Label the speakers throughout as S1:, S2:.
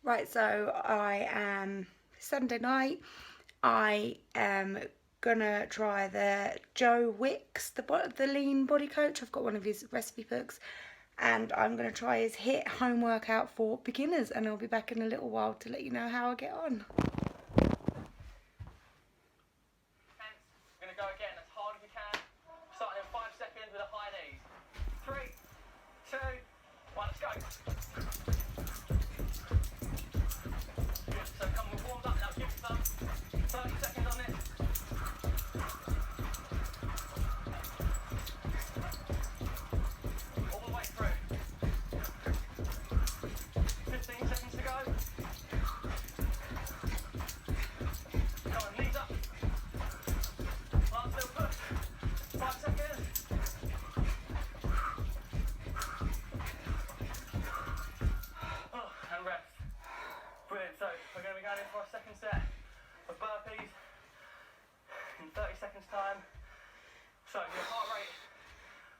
S1: Right, so I am Sunday night. I am gonna try the Joe Wicks, the lean body coach. I've got one of his recipe books, and I'm gonna try his HIIT home workout for beginners. And I'll be back in a little while to let you know how I get on.
S2: We're gonna go again as hard as we can. Starting in 5 seconds with a high knees. 3, 2, 1, let's go. Good. So come, we're warmed up now. Give us some 30 seconds on this. All the way through. 15 seconds to go. Come on, knees up. Last little push. 5 seconds. Oh, and rest. Brilliant. So we're going to be going in for our second set of burpees in 30 seconds time. So your heart rate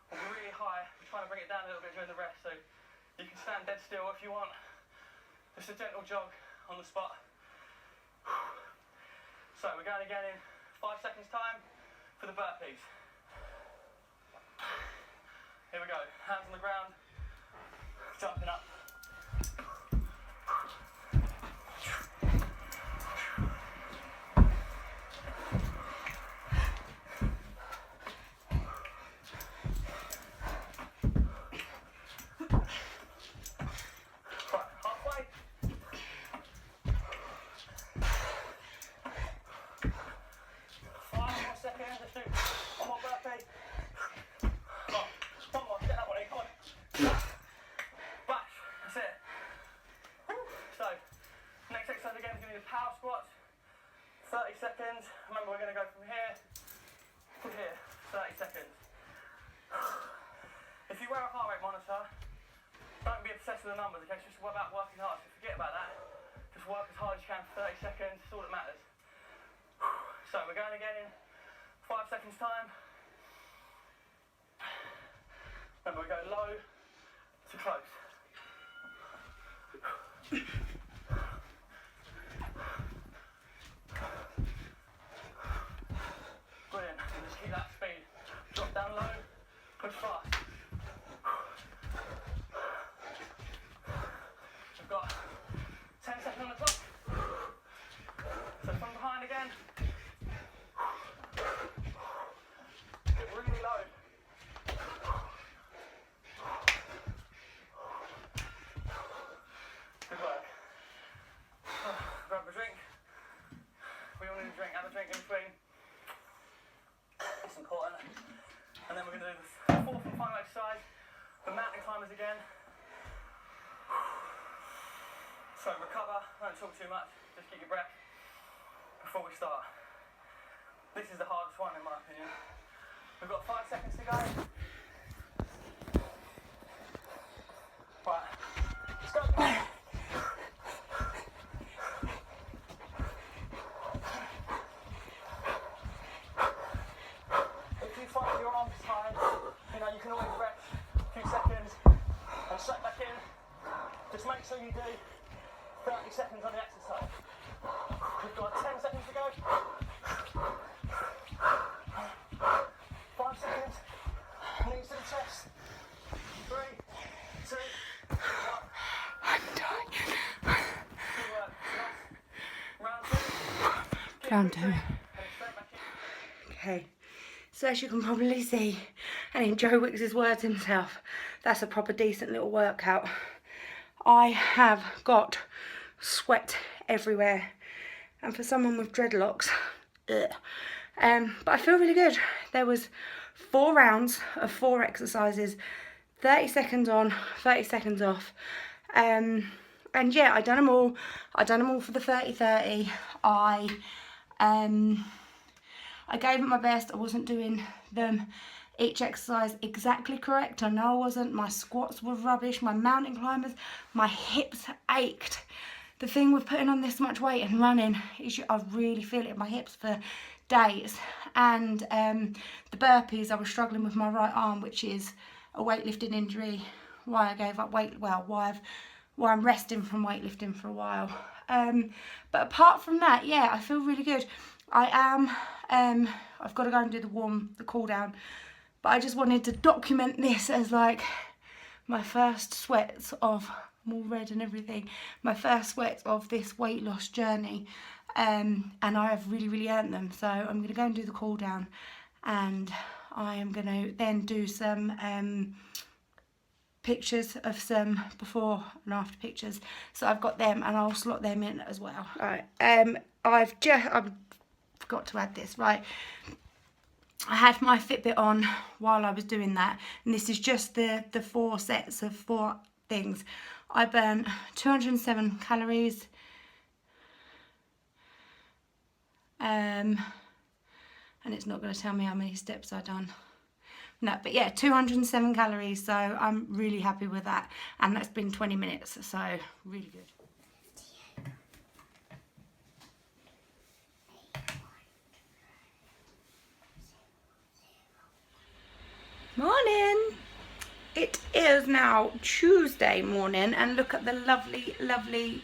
S2: will be really high. We're trying to bring it down a little bit during the rest, so you can stand dead still if you want. Just a gentle jog on the spot. So we're going again in 5 seconds time for the burpees. Here we go. Hands on the ground. Jumping up. Right, halfway. 5 more seconds. Let's do one more burpee. Oh, one more. Get that one in. Come on. Bash. That's it. So, next exercise again is going to be the power squats. 30 seconds. Remember, we're going to go from here to here. 30 seconds. If you wear a heart rate monitor, don't be obsessed with the numbers, okay? It's just about working hard. So forget about that. Just work as hard as you can for 30 seconds. It's all that matters. So we're going again in 5 seconds time. Remember, we go low to close. Brilliant. And just keep that speed. Drop down low, push fast. We've got 10 seconds on the clock. So from behind again. Get really low. Good work. Grab a drink. We all need a drink. Have a drink in between. It's important. And then we're going to do the fourth and final exercise, the mountain climbers again. So recover, don't talk too much, just keep your breath before we start. This is the hardest one in my opinion. We've got 5 seconds to go. Right, let's go. If you find your arms tired, you can always rest a few seconds and straight back in. Just make sure you do 30 seconds on the exercise. We've got 10 seconds to go. 5 seconds. Knees to the chest. 3, 2, 1.
S1: I'm dying.
S2: Good work. Round 2.
S1: Round 2.
S2: And straight back in.
S1: Okay. So as you can probably see, and in Joe Wicks' words himself, that's a proper decent little workout. I have got sweat everywhere, and for someone with dreadlocks, ugh. But I feel really good. There was 4 rounds of 4 exercises, 30 seconds on, 30 seconds off. And yeah, I done them all. I done them all for the 30-30. I gave it my best. I wasn't doing them each exercise exactly correct. I know I wasn't. My squats were rubbish. My mountain climbers, my hips ached. The thing with putting on this much weight and running is I really feel it in my hips for days. And the burpees, I was struggling with my right arm, which is a weightlifting injury. Why I gave up why I've well, I'm resting from weightlifting for a while. But apart from that, yeah, I feel really good. I am, I've got to go and do the cool down. But I just wanted to document this as like my first sweats of, I'm all red and everything, my first sweats of this weight loss journey. And I have really, really earned them. So I'm going to go and do the cool down, and I am going to then do some pictures of some before and after pictures. So I've got them, and I'll slot them in as well. Right. I forgot to add this, right. I had my Fitbit on while I was doing that, and this is just the 4 sets of 4 things. I burnt 207 calories. And it's not going to tell me how many steps I've done. No, but yeah, 207 calories, so I'm really happy with that. And that's been 20 minutes, so really good. Morning! It is now Tuesday morning, and look at the lovely, lovely,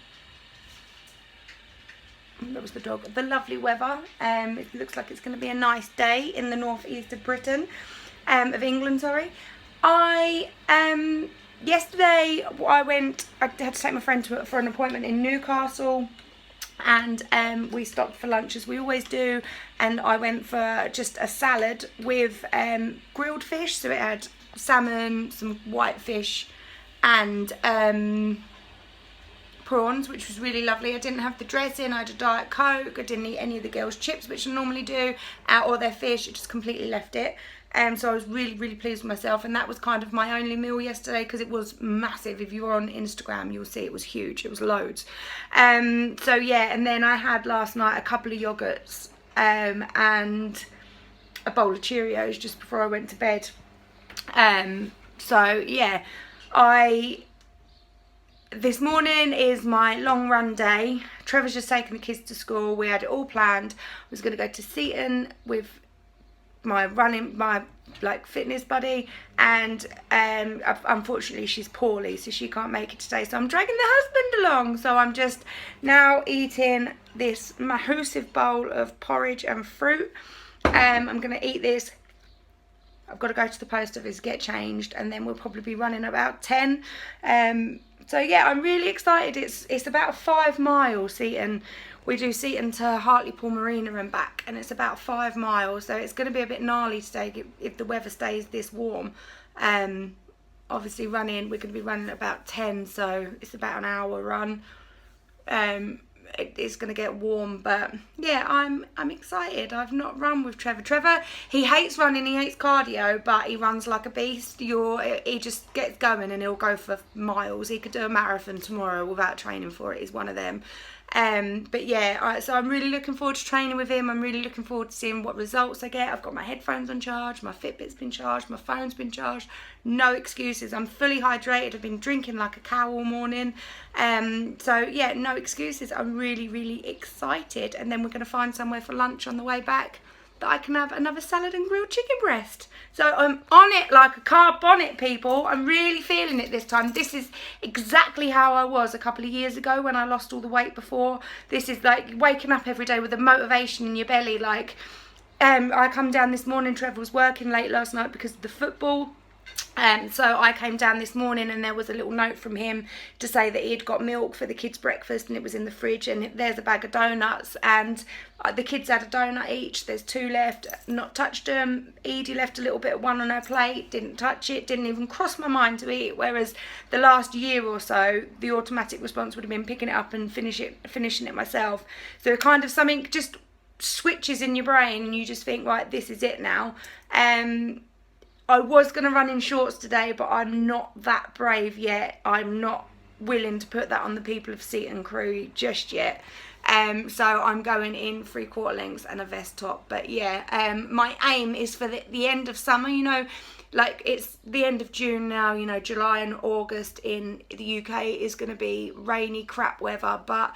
S1: that was the dog, the lovely weather. It looks like it's going to be a nice day in the northeast of Britain, of England, sorry. Yesterday I had to take my friend for an appointment in Newcastle, and we stopped for lunch as we always do, and I went for just a salad with grilled fish. So it had salmon, some white fish, and prawns, which was really lovely. I didn't have the dressing, I had a Diet Coke, I didn't eat any of the girls' chips, which I normally do, or their fish. It just completely left it. So I was really, really pleased with myself, and that was kind of my only meal yesterday, because it was massive. If you were on Instagram, you'll see it was huge. It was loads. So yeah, and then I had last night a couple of yogurts and a bowl of Cheerios just before I went to bed. So yeah, this morning is my long run day. Trevor's just taken the kids to school. We had it all planned. I was going to go to Seaton with my fitness buddy, and unfortunately she's poorly, so she can't make it today, so I'm dragging the husband along. So I'm just now eating this massive bowl of porridge and fruit. I'm going to eat this. I've got to go to the post office, get changed, and then we'll probably be running about 10. So yeah, I'm really excited. It's about 5 miles, Seaton. We do Seaton to Hartlepool Marina and back, and it's about 5 miles. So it's going to be a bit gnarly today if the weather stays this warm. Obviously we're going to be running at about 10, so it's about an hour run. It's going to get warm, but yeah, I'm excited. I've not run with Trevor. Trevor, he hates running, he hates cardio, but he runs like a beast. He just gets going and he'll go for miles. He could do a marathon tomorrow without training for it. He's one of them. But yeah, so I'm really looking forward to training with him. I'm really looking forward to seeing what results I get. I've got my headphones on charge, my Fitbit's been charged, my phone's been charged. No excuses. I'm fully hydrated. I've been drinking like a cow all morning. So yeah, no excuses. I'm really, really excited. And then we're going to find somewhere for lunch on the way back that I can have another salad and grilled chicken breast. So I'm on it like a carb on it, people. I'm really feeling it this time. This is exactly how I was a couple of years ago when I lost all the weight before. This is like waking up every day with a motivation in your belly. Like, I come down this morning, Trevor was working late last night because of the football. So I came down this morning and there was a little note from him to say that he'd got milk for the kids' breakfast and it was in the fridge, and there's a bag of donuts, and the kids had a donut each. There's 2 left, not touched them. Edie left a little bit of one on her plate, didn't touch it, didn't even cross my mind to eat, whereas the last year or so the automatic response would have been picking it up and finishing it myself. So kind of something just switches in your brain and you just think, right, this is it now. I was going to run in shorts today, but I'm not that brave yet. I'm not willing to put that on the people of Seaton Crew just yet. So I'm going in 3/4 lengths and a vest top. But yeah, my aim is for the end of summer, you know, like it's the end of June now, you know, July and August in the UK is going to be rainy, crap weather. But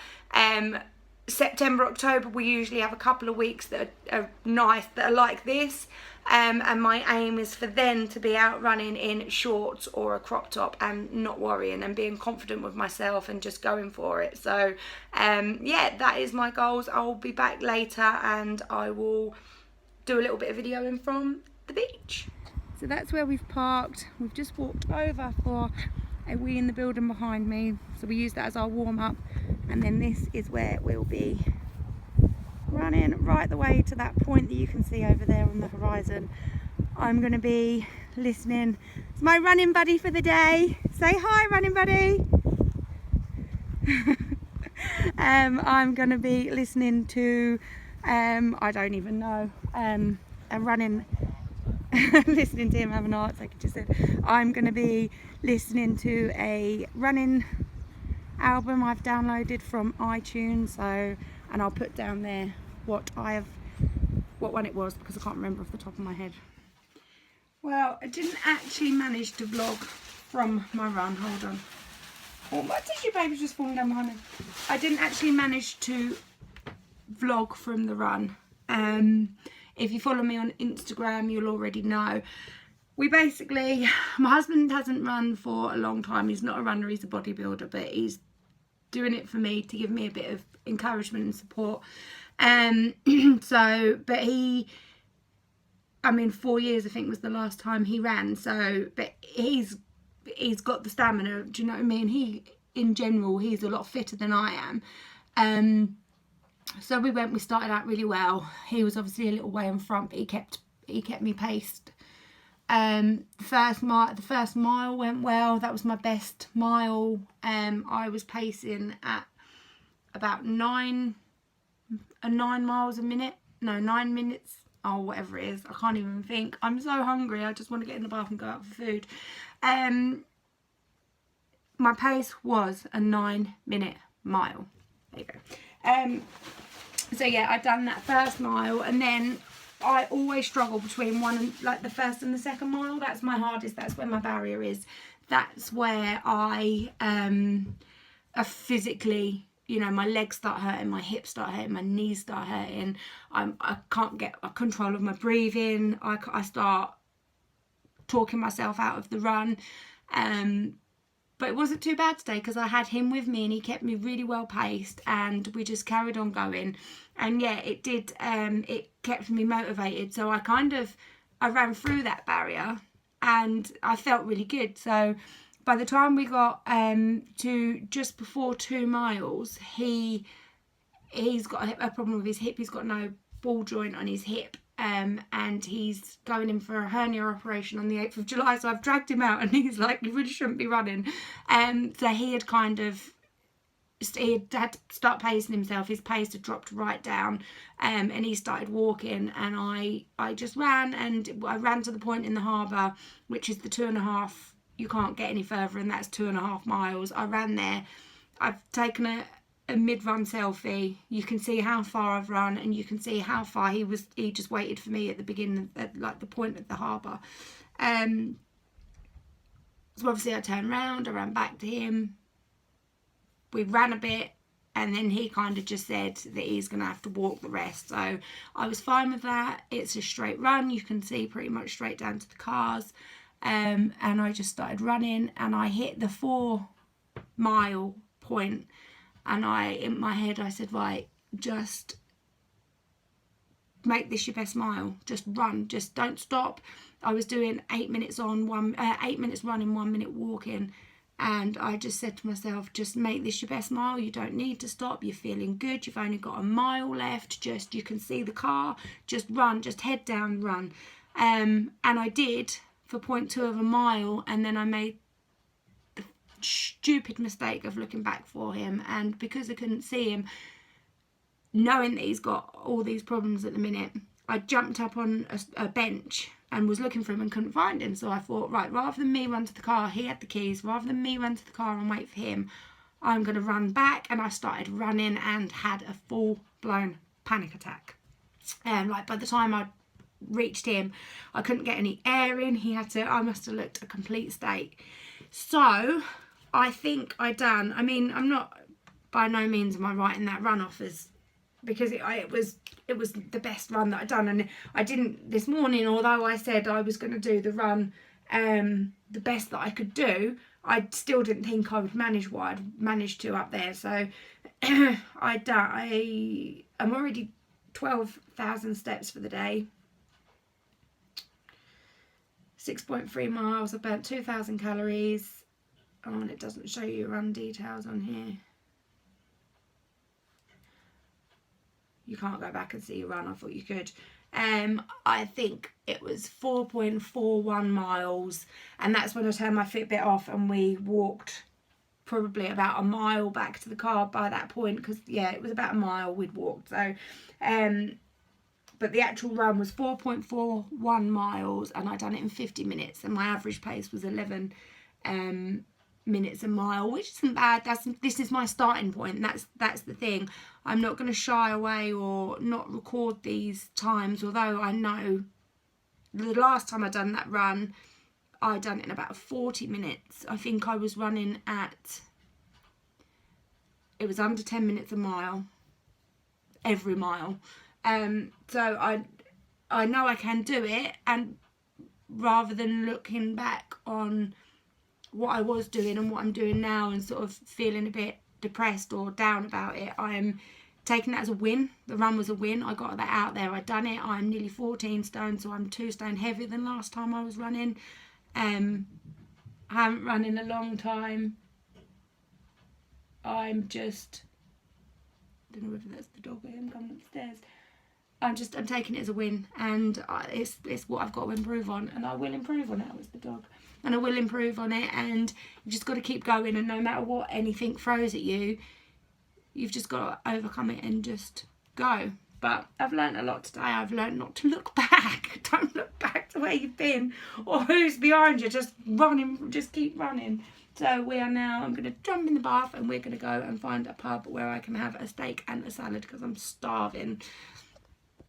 S1: September, October, we usually have a couple of weeks that are nice, that are like this. And my aim is for them to be out running in shorts or a crop top and not worrying and being confident with myself and just going for it. So, yeah, that is my goals. I'll be back later and I will do a little bit of videoing from the beach. So that's where we've parked. We've just walked over for a wee in the building behind me. So we use that as our warm up. And then this is where we'll be running right the way to that point that you can see over there on the horizon. I'm going to be listening. It's my running buddy for the day. Say hi, running buddy. I'm going to be listening to, I don't even know, a running, listening to him have an art, like I just said. I'm going to be listening to a running album I've downloaded from iTunes, so, and I'll put down there what one it was, because I can't remember off the top of my head. Well, I didn't actually manage to vlog from my run. Hold on. Oh, my tissue paper's just falling down behind me. I didn't actually manage to vlog from the run. If you follow me on Instagram, you'll already know. We basically, my husband hasn't run for a long time. He's not a runner, he's a bodybuilder, but he's doing it for me to give me a bit of encouragement and support. So, but he, I mean, 4 years I think was the last time he ran. So, but he's got the stamina. Do you know what I mean? He, in general, he's a lot fitter than I am. So we started out really well. He was obviously a little way in front, but he kept me paced. The first mile went well. That was my best mile. I was pacing at about 9 miles a minute. No, 9 minutes. Oh, whatever it is. I can't even think. I'm so hungry. I just want to get in the bath and go out for food. My pace was a 9-minute mile. There you go. So yeah, I'd done that first mile, and then I always struggle between the first and the second mile. That's my hardest. That's where my barrier is. That's where I are physically, you know, my legs start hurting, my hips start hurting, my knees start hurting. I can't get a control of my breathing. I start talking myself out of the run. But it wasn't too bad today because I had him with me and he kept me really well paced, and we just carried on going. And yeah, it did, it kept me motivated. So I ran through that barrier and I felt really good. So by the time we got to just before 2 miles, he's got a problem with his hip. He's got no ball joint on his hip. And he's going in for a hernia operation on the 8th of July. So I've dragged him out and he's like, you really shouldn't be running. So he had had to start pacing himself. His pace had dropped right down, and he started walking, and I just ran, and I ran to the point in the harbour, which is the 2.5, you can't get any further, and that's 2.5 miles. I ran there. I've taken a mid-run selfie. You can see how far I've run, and you can see how far he just waited for me at the beginning, at like the point of the harbour. So obviously I turned around, I ran back to him, we ran a bit, and then he kind of just said that he's going to have to walk the rest. So I was fine with that. It's a straight run, you can see pretty much straight down to the cars. And I just started running, and I hit the 4 mile point, and in my head I said, right, just make this your best mile, just run, just don't stop. I was doing 8 minutes on 8 minutes running, 1 minute walking, and I just said to myself, just make this your best mile. You don't need to stop. You're feeling good. You've only got a mile left. Just, you can see the car, just run, just head down, run. And I did for 0.2 of a mile, and then I made the stupid mistake of looking back for him, and because I couldn't see him, knowing that he's got all these problems at the minute, I jumped up on a bench and was looking for him and couldn't find him. So I thought, right, rather than me run to the car, he had the keys, rather than me run to the car and wait for him, I'm going to run back. And I started running and had a full-blown panic attack. And like by the time I reached him, I couldn't get any air in. I must have looked a complete state. So I think I'm not, by no means am I writing that run off as because it was the best run that I'd done. And I didn't this morning, although I said I was going to do the run the best that I could do, I still didn't think I would manage what I'd managed to up there. So I'm already 12,000 steps for the day, 6.3 miles. I burnt 2,000 calories. Oh, and it doesn't show you run details on here. You can't go back and see your run. I thought you could. I think it was 4.41 miles, and that's when I turned my Fitbit off and we walked probably about a mile back to the car by that point, because yeah, it was about a mile we'd walked. So but the actual run was 4.41 miles, and I'd done it in 50 minutes, and my average pace was 11 minutes a mile, which isn't bad. This is my starting point. That's the thing. I'm not going to shy away or not record these times, although I know the last time I done that run, I done it in about 40 minutes. I think I was running at, it was under 10 minutes a mile, every mile. So I know I can do it, and rather than looking back on what I was doing and what I'm doing now and sort of feeling a bit depressed or down about it, I'm taking that as a win. The run was a win. I got that out there. I'd done it. I'm nearly 14 stone, so I'm 2 stone heavier than last time I was running. I haven't run in a long time. I'm just, I don't know whether that's the dog or him coming upstairs. I'm taking it as a win, and it's what I've got to improve on, and I will improve on it. It's the dog. And I will improve on it, and you just got to keep going, and no matter what anything throws at you, you've just got to overcome it and just go. But I've learned a lot today. I've learned not to look back. Don't look back to where you've been or who's behind you. Just running, just keep running. So I'm going to jump in the bath, and we're going to go and find a pub where I can have a steak and a salad, because I'm starving.